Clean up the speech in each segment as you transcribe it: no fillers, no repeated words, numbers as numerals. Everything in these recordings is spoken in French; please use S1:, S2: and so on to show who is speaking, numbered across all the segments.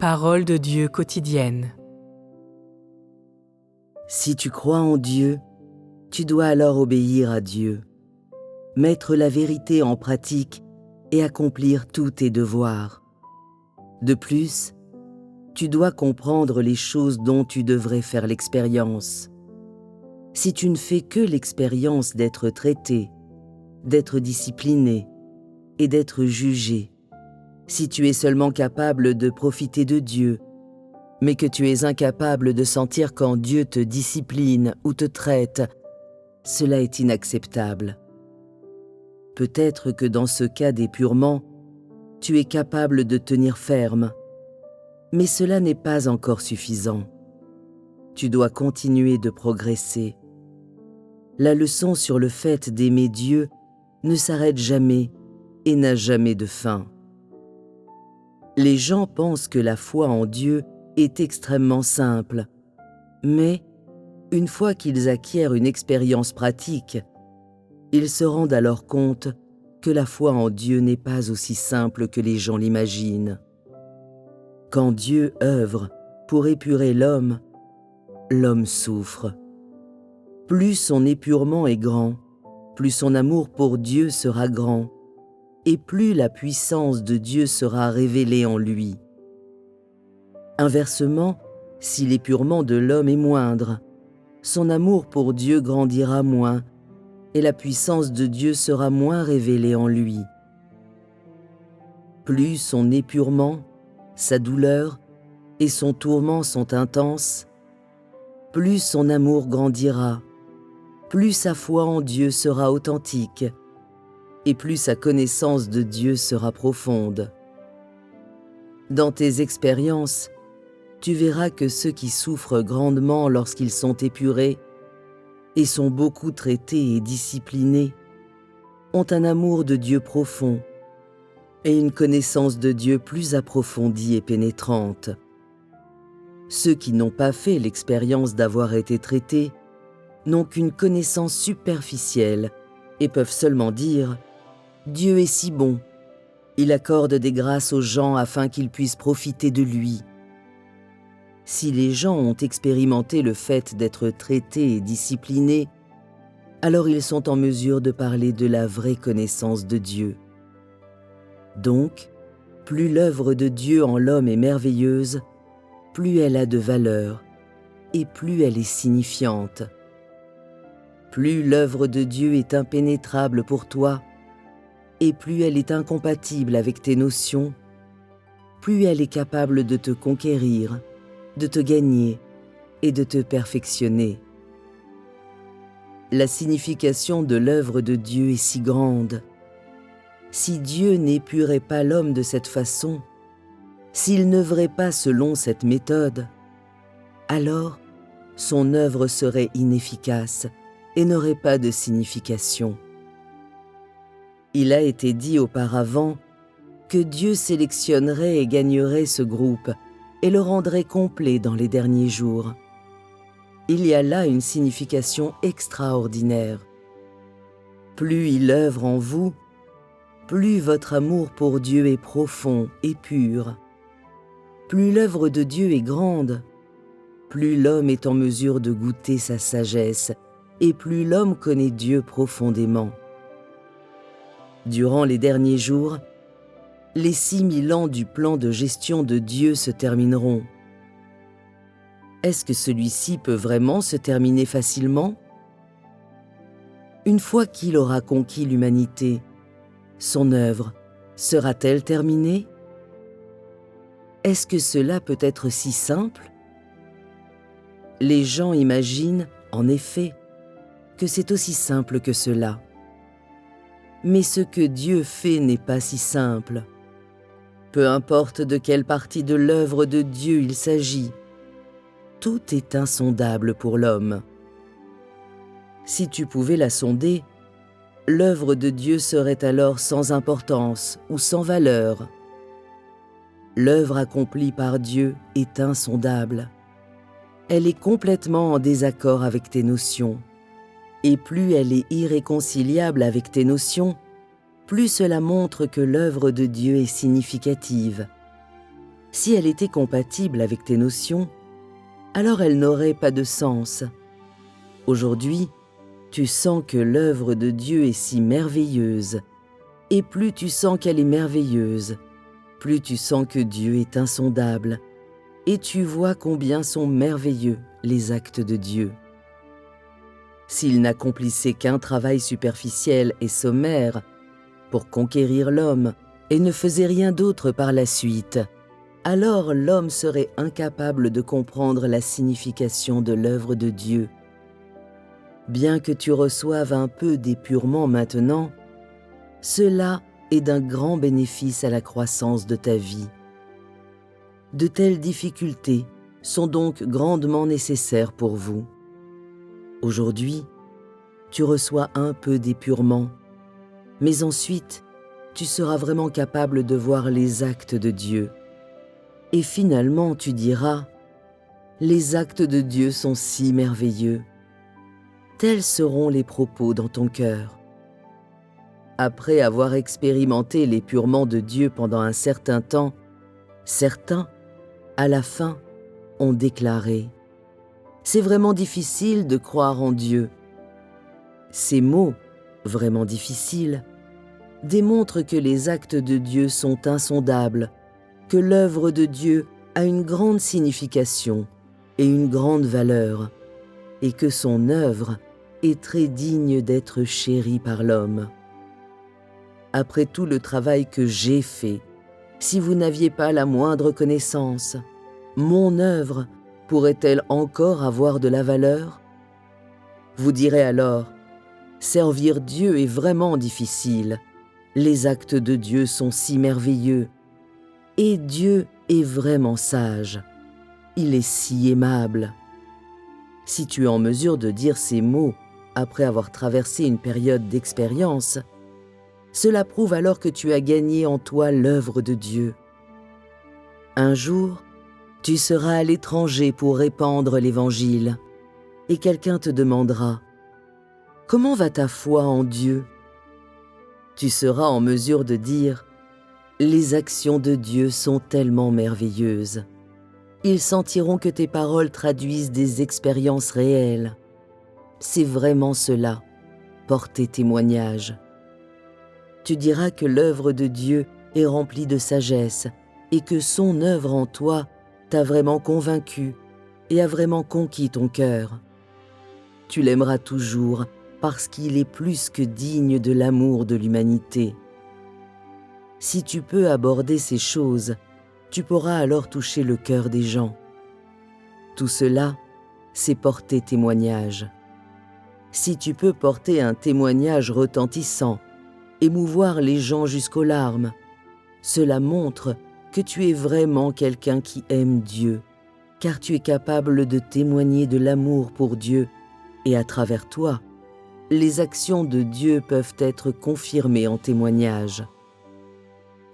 S1: Parole de Dieu quotidienne.
S2: Si tu crois en Dieu, tu dois alors obéir à Dieu, mettre la vérité en pratique et accomplir tous tes devoirs. De plus, tu dois comprendre les choses dont tu devrais faire l'expérience. Si tu ne fais que l'expérience d'être traité, d'être discipliné et d'être jugé, si tu es seulement capable de profiter de Dieu, mais que tu es incapable de sentir quand Dieu te discipline ou te traite, cela est inacceptable. Peut-être que dans ce cas d'épurement, tu es capable de tenir ferme, mais cela n'est pas encore suffisant. Tu dois continuer de progresser. La leçon sur le fait d'aimer Dieu ne s'arrête jamais et n'a jamais de fin. Les gens pensent que la foi en Dieu est extrêmement simple, mais une fois qu'ils acquièrent une expérience pratique, ils se rendent alors compte que la foi en Dieu n'est pas aussi simple que les gens l'imaginent. Quand Dieu œuvre pour épurer l'homme, l'homme souffre. Plus son épurement est grand, plus son amour pour Dieu sera grand, et plus la puissance de Dieu sera révélée en lui. Inversement, si l'épurement de l'homme est moindre, son amour pour Dieu grandira moins, et la puissance de Dieu sera moins révélée en lui. Plus son épurement, sa douleur et son tourment sont intenses, plus son amour grandira, plus sa foi en Dieu sera authentique, et plus sa connaissance de Dieu sera profonde. Dans tes expériences, tu verras que ceux qui souffrent grandement lorsqu'ils sont épurés et sont beaucoup traités et disciplinés ont un amour de Dieu profond et une connaissance de Dieu plus approfondie et pénétrante. Ceux qui n'ont pas fait l'expérience d'avoir été traités n'ont qu'une connaissance superficielle et peuvent seulement dire « Dieu est si bon, il accorde des grâces aux gens afin qu'ils puissent profiter de lui ». Si les gens ont expérimenté le fait d'être traités et disciplinés, alors ils sont en mesure de parler de la vraie connaissance de Dieu. Donc, plus l'œuvre de Dieu en l'homme est merveilleuse, plus elle a de valeur et plus elle est signifiante. Plus l'œuvre de Dieu est impénétrable pour toi, et plus elle est incompatible avec tes notions, plus elle est capable de te conquérir, de te gagner et de te perfectionner. La signification de l'œuvre de Dieu est si grande. Si Dieu n'épurait pas l'homme de cette façon, s'il n'œuvrait pas selon cette méthode, alors son œuvre serait inefficace et n'aurait pas de signification. Il a été dit auparavant que Dieu sélectionnerait et gagnerait ce groupe et le rendrait complet dans les derniers jours. Il y a là une signification extraordinaire. Plus il œuvre en vous, plus votre amour pour Dieu est profond et pur. Plus l'œuvre de Dieu est grande, plus l'homme est en mesure de goûter sa sagesse et plus l'homme connaît Dieu profondément. Durant les derniers jours, les 6000 ans du plan de gestion de Dieu se termineront. Est-ce que celui-ci peut vraiment se terminer facilement? Une fois qu'il aura conquis l'humanité, son œuvre sera-t-elle terminée? Est-ce que cela peut être si simple? Les gens imaginent, en effet, que c'est aussi simple que cela. Mais ce que Dieu fait n'est pas si simple. Peu importe de quelle partie de l'œuvre de Dieu il s'agit, tout est insondable pour l'homme. Si tu pouvais la sonder, l'œuvre de Dieu serait alors sans importance ou sans valeur. L'œuvre accomplie par Dieu est insondable. Elle est complètement en désaccord avec tes notions. Et plus elle est irréconciliable avec tes notions, plus cela montre que l'œuvre de Dieu est significative. Si elle était compatible avec tes notions, alors elle n'aurait pas de sens. Aujourd'hui, tu sens que l'œuvre de Dieu est si merveilleuse, et plus tu sens qu'elle est merveilleuse, plus tu sens que Dieu est insondable, et tu vois combien sont merveilleux les actes de Dieu. S'il n'accomplissait qu'un travail superficiel et sommaire pour conquérir l'homme et ne faisait rien d'autre par la suite, alors l'homme serait incapable de comprendre la signification de l'œuvre de Dieu. Bien que tu reçoives un peu d'épurement maintenant, cela est d'un grand bénéfice à la croissance de ta vie. De telles difficultés sont donc grandement nécessaires pour vous. Aujourd'hui, tu reçois un peu d'épurement, mais ensuite, tu seras vraiment capable de voir les actes de Dieu. Et finalement, tu diras, « Les actes de Dieu sont si merveilleux. » Tels seront les propos dans ton cœur. Après avoir expérimenté l'épurement de Dieu pendant un certain temps, certains, à la fin, ont déclaré « C'est vraiment difficile de croire en Dieu. » Ces mots, vraiment difficiles, démontrent que les actes de Dieu sont insondables, que l'œuvre de Dieu a une grande signification et une grande valeur, et que son œuvre est très digne d'être chérie par l'homme. Après tout le travail que j'ai fait, si vous n'aviez pas la moindre connaissance, mon œuvre pourrait-elle encore avoir de la valeur? Vous direz alors, servir Dieu est vraiment difficile. Les actes de Dieu sont si merveilleux. Et Dieu est vraiment sage. Il est si aimable. Si tu es en mesure de dire ces mots après avoir traversé une période d'expérience, cela prouve alors que tu as gagné en toi l'œuvre de Dieu. Un jour, tu seras à l'étranger pour répandre l'Évangile, et quelqu'un te demandera « Comment va ta foi en Dieu ?» Tu seras en mesure de dire « Les actions de Dieu sont tellement merveilleuses. » Ils sentiront que tes paroles traduisent des expériences réelles. C'est vraiment cela, porter témoignage. Tu diras que l'œuvre de Dieu est remplie de sagesse et que son œuvre en toi t'a vraiment convaincu et a vraiment conquis ton cœur. Tu l'aimeras toujours parce qu'il est plus que digne de l'amour de l'humanité. Si tu peux aborder ces choses, tu pourras alors toucher le cœur des gens. Tout cela, c'est porter témoignage. Si tu peux porter un témoignage retentissant, émouvoir les gens jusqu'aux larmes, cela montre que tu es vraiment quelqu'un qui aime Dieu, car tu es capable de témoigner de l'amour pour Dieu, et à travers toi, les actions de Dieu peuvent être confirmées en témoignage.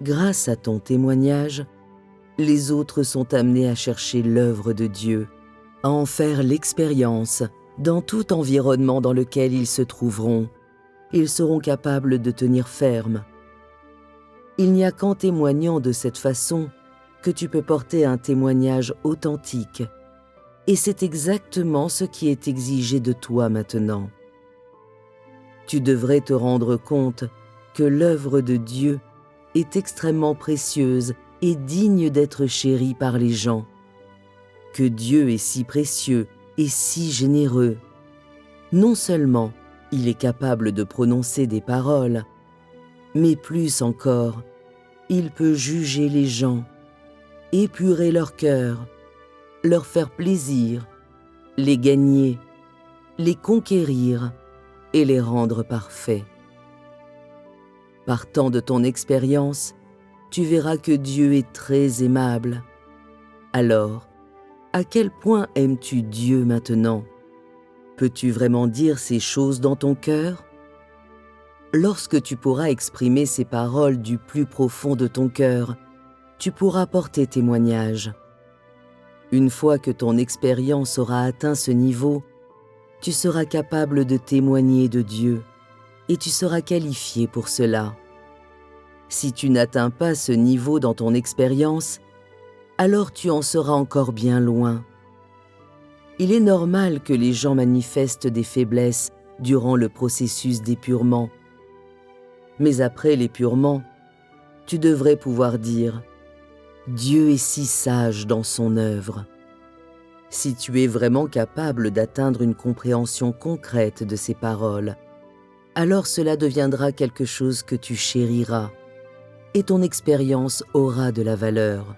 S2: Grâce à ton témoignage, les autres sont amenés à chercher l'œuvre de Dieu, à en faire l'expérience dans tout environnement dans lequel ils se trouveront. Ils seront capables de tenir ferme. Il n'y a qu'en témoignant de cette façon que tu peux porter un témoignage authentique. Et c'est exactement ce qui est exigé de toi maintenant. Tu devrais te rendre compte que l'œuvre de Dieu est extrêmement précieuse et digne d'être chérie par les gens. Que Dieu est si précieux et si généreux. Non seulement il est capable de prononcer des paroles, mais plus encore, il peut juger les gens, épurer leur cœur, leur faire plaisir, les gagner, les conquérir et les rendre parfaits. Partant de ton expérience, tu verras que Dieu est très aimable. Alors, à quel point aimes-tu Dieu maintenant? Peux-tu vraiment dire ces choses dans ton cœur? Lorsque tu pourras exprimer ces paroles du plus profond de ton cœur, tu pourras porter témoignage. Une fois que ton expérience aura atteint ce niveau, tu seras capable de témoigner de Dieu et tu seras qualifié pour cela. Si tu n'atteins pas ce niveau dans ton expérience, alors tu en seras encore bien loin. Il est normal que les gens manifestent des faiblesses durant le processus d'épurement. Mais après l'épurement, tu devrais pouvoir dire « Dieu est si sage dans son œuvre ». Si tu es vraiment capable d'atteindre une compréhension concrète de ces paroles, alors cela deviendra quelque chose que tu chériras et ton expérience aura de la valeur.